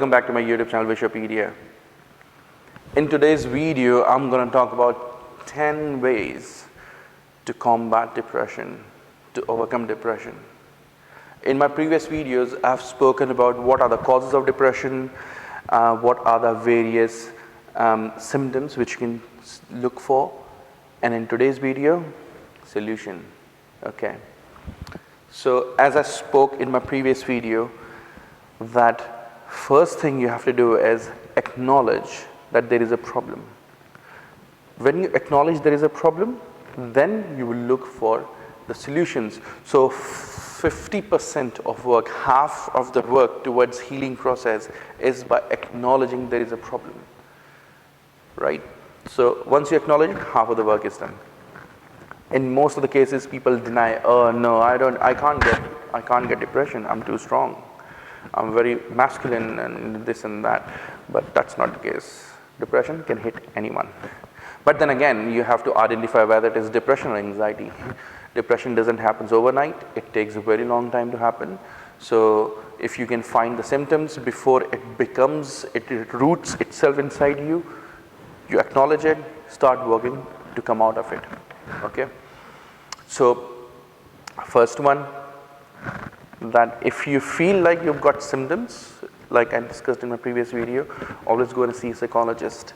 welcome back to my YouTube channel Vish-O-Pedia. In today's video, I'm going to talk about 10 ways to combat depression, to overcome depression. In my previous videos, I've spoken about what are the causes of depression, what are the various symptoms which you can look for, and in today's video, solution. Okay. So as I spoke in my previous video, that first thing you have to do is acknowledge that there is a problem. When you acknowledge there is a problem, then you will look for the solutions. So 50% of work, half of the work towards healing process is by acknowledging there is a problem, right? So once you acknowledge it, half of the work is done. In most of the cases, people deny, oh no, I can't get depression, I'm too strong. I'm very masculine and this and that, but that's not the case. Depression can hit anyone. But then again, you have to identify whether it is depression or anxiety. Depression doesn't happen overnight, it takes a very long time to happen. So if you can find the symptoms before it roots itself inside you, you acknowledge it, start working to come out of it, okay? So first one, that if you feel like you've got symptoms, like I discussed in my previous video, always go and see a psychologist.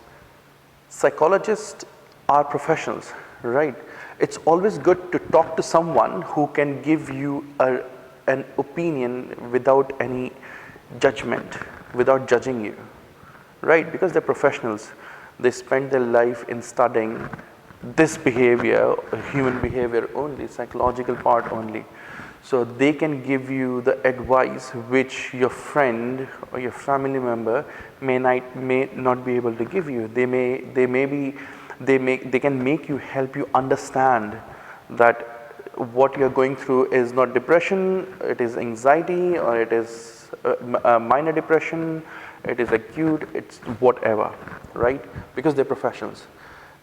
Psychologists are professionals, right? It's always good to talk to someone who can give you an opinion without any judgment, without judging you, right? Because they're professionals. They spend their life in studying this behavior, human behavior only, psychological part only. So they can give you the advice which your friend or your family member may not be able to give you. They can make you, help you understand that what you're going through is not depression, it is anxiety, or it is minor depression, it is acute, it's whatever, right? Because they're professionals.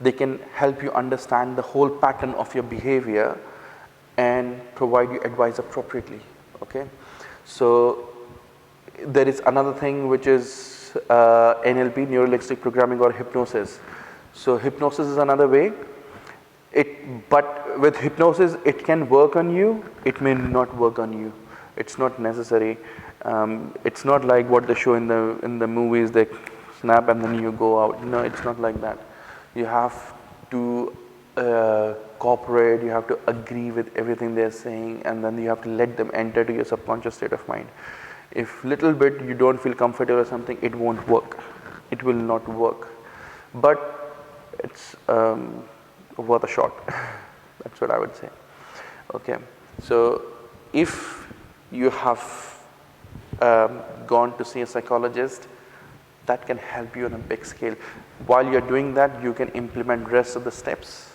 They can help you understand the whole pattern of your behavior and provide you advice appropriately, okay? So there is another thing which is NLP, neuro-linguistic programming, or hypnosis. So hypnosis is another way. But with hypnosis, it can work on you, it may not work on you. It's not necessary. It's not like what they show in the movies, they snap and then you go out. No, it's not like that. You have to cooperate, you have to agree with everything they're saying, and then you have to let them enter to your subconscious state of mind. If little bit you don't feel comfortable or something, it won't work. It will not work. But it's worth a shot. That's what I would say. Okay. So if you have gone to see a psychologist, that can help you on a big scale. While you're doing that, you can implement rest of the steps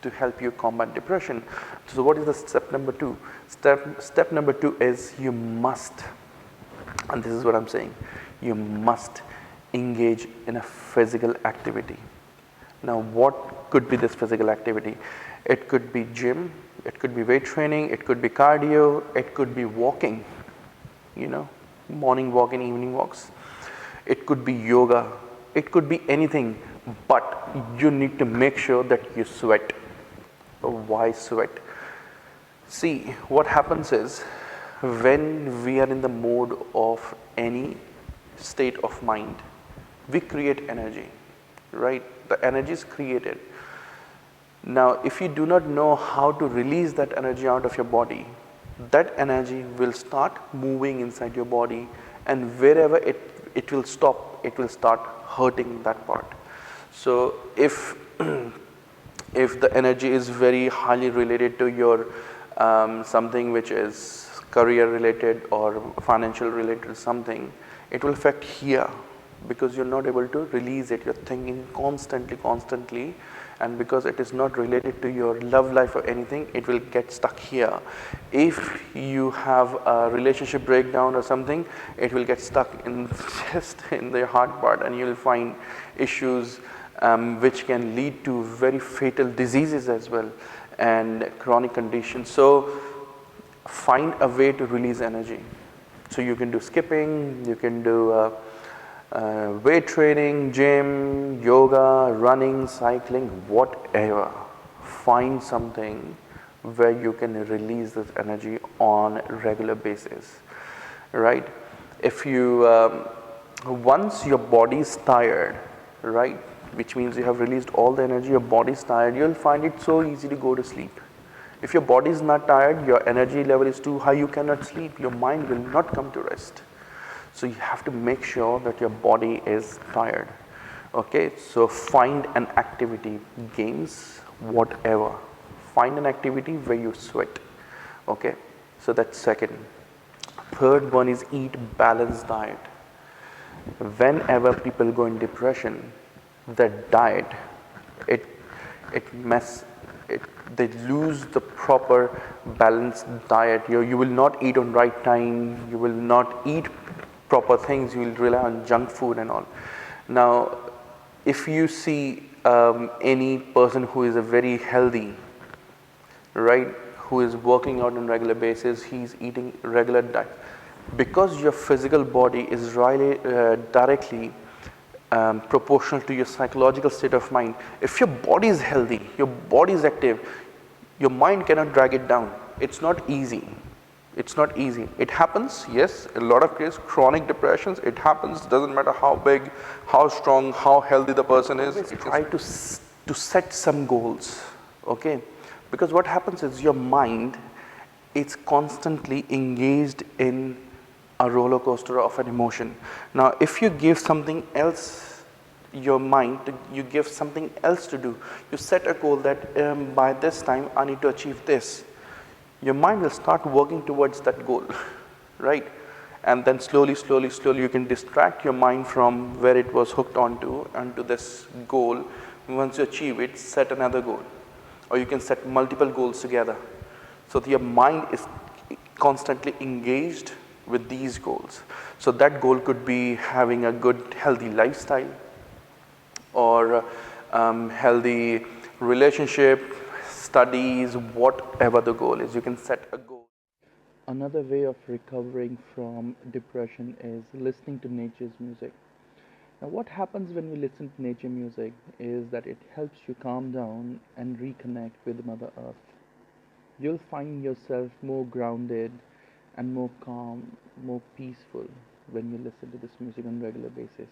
to help you combat depression. So what is the step number 2? Step number 2 is you must, and this is what I'm saying, you must engage in a physical activity. Now what could be this physical activity? It could be gym, it could be weight training, it could be cardio, it could be walking, morning walk and evening walks. It could be yoga, it could be anything, but you need to make sure that you sweat. Why sweat? See, what happens is when we are in the mode of any state of mind, we create energy, right? The energy is created. Now, if you do not know how to release that energy out of your body, that energy will start moving inside your body, and wherever it will stop, it will start hurting that part. So if the energy is very highly related to your something which is career related or financial related something, it will affect here because you're not able to release it. You're thinking constantly, and because it is not related to your love life or anything, it will get stuck here. If you have a relationship breakdown or something, it will get stuck in just in the heart part, and you'll find issues which can lead to very fatal diseases as well and chronic conditions. So find a way to release energy. So you can do skipping, you can do weight training, gym, yoga, running, cycling, whatever. Find something where you can release this energy on a regular basis, right? If you, once your body is tired, right, which means you have released all the energy, your body is tired, you'll find it so easy to go to sleep. If your body is not tired, your energy level is too high, you cannot sleep, your mind will not come to rest. So you have to make sure that your body is tired. Okay, so find an activity, games, whatever. Find an activity where you sweat. Okay, so that's second. Third one is eat balanced diet. Whenever people go in depression, their diet, it it mess it they lose the proper balanced diet. You will not eat on right time, you will not eat proper things, you will rely on junk food and all. Now if you see any person who is a very healthy, right, who is working out on regular basis, he's eating regular diet, because your physical body is really directly proportional to your psychological state of mind. If your body is healthy, your body is active, your mind cannot drag it down. It's not easy. It's not easy. It happens, yes, a lot of cases, chronic depressions, it happens, doesn't matter how big, how strong, how healthy the person is. Try to set some goals, okay? Because what happens is your mind is constantly engaged in a roller coaster of an emotion. Now, if you give something else, your mind, you give something else to do, you set a goal that by this time I need to achieve this. Your mind will start working towards that goal, right? And then slowly, slowly, slowly you can distract your mind from where it was hooked onto this goal. Once you achieve it, set another goal. Or you can set multiple goals together. So your mind is constantly engaged with these goals. So that goal could be having a good, healthy lifestyle, or healthy relationship, studies, whatever the goal is, you can set a goal. Another way of recovering from depression is listening to nature's music. Now, what happens when we listen to nature music is that it helps you calm down and reconnect with Mother Earth. You'll find yourself more grounded and more calm, more peaceful when you listen to this music on a regular basis.